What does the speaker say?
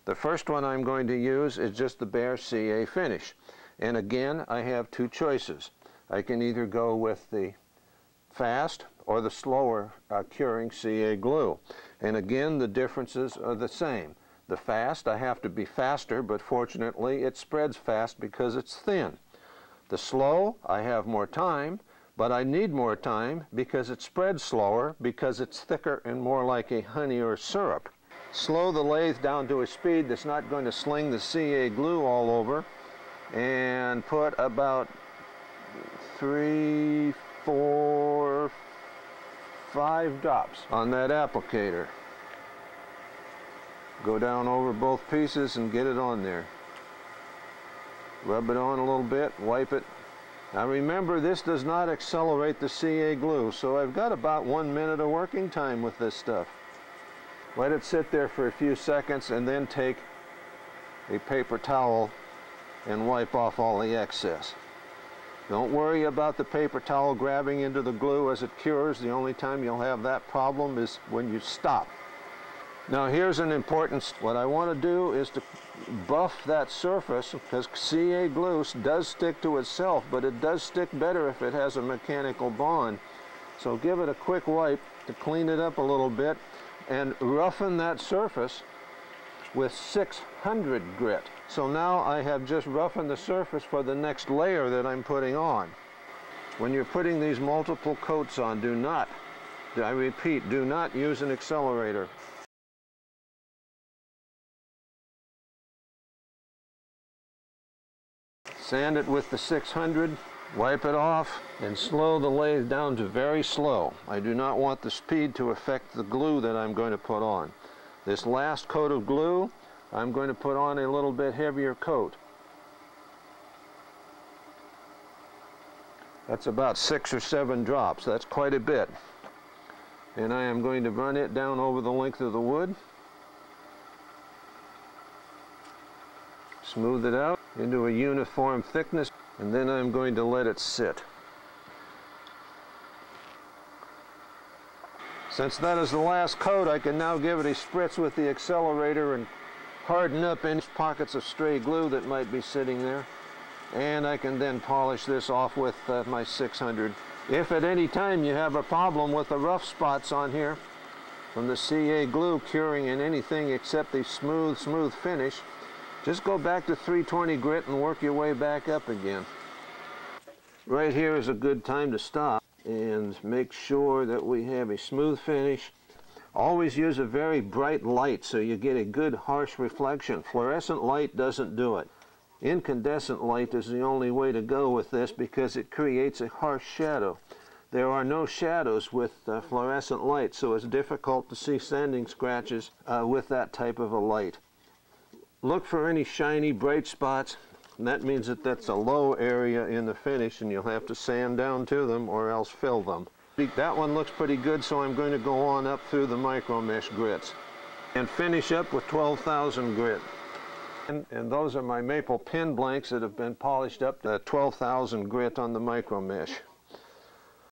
The first one I'm going to use is just the bare CA finish. And again, I have two choices. I can either go with the fast or the slower curing CA glue. And again, the differences are the same. The fast, I have to be faster, but fortunately it spreads fast because it's thin. The slow, I have more time, but I need more time because it spreads slower, because it's thicker and more like a honey or syrup. Slow the lathe down to a speed that's not going to sling the CA glue all over, and put about 3, 4, 5 drops on that applicator. Go down over both pieces and get it on there. Rub it on a little bit, wipe it. Now remember, this does not accelerate the CA glue, so I've got about 1 minute of working time with this stuff. Let it sit there for a few seconds and then take a paper towel and wipe off all the excess. Don't worry about the paper towel grabbing into the glue as it cures. The only time you'll have that problem is when you stop. Now here's an important, what I want to do is to buff that surface, because CA glue does stick to itself, but it does stick better if it has a mechanical bond. So give it a quick wipe to clean it up a little bit and roughen that surface with 600 grit. So now I have just roughened the surface for the next layer that I'm putting on. When you're putting these multiple coats on, do not, I repeat, do not use an accelerator. Sand it with the 600, wipe it off, and slow the lathe down to very slow. I do not want the speed to affect the glue that I'm going to put on. This last coat of glue, I'm going to put on a little bit heavier coat. That's about 6 or 7 drops. That's quite a bit. And I am going to run it down over the length of the wood. Smooth it out into a uniform thickness, and then I'm going to let it sit. Since that is the last coat, I can now give it a spritz with the accelerator and harden up any pockets of stray glue that might be sitting there. And I can then polish this off with my 600. If at any time you have a problem with the rough spots on here from the CA glue curing in anything except the smooth finish, just go back to 320 grit and work your way back up again. Right here is a good time to stop and make sure that we have a smooth finish. Always use a very bright light so you get a good harsh reflection. Fluorescent light doesn't do it. Incandescent light is the only way to go with this because it creates a harsh shadow. There are no shadows with fluorescent light, so it's difficult to see sanding scratches with that type of a light. Look for any shiny, bright spots. And that means that that's a low area in the finish, and you'll have to sand down to them or else fill them. That one looks pretty good, so I'm going to go on up through the micro mesh grits and finish up with 12,000 grit. And those are my maple pin blanks that have been polished up to 12,000 grit on the micro mesh.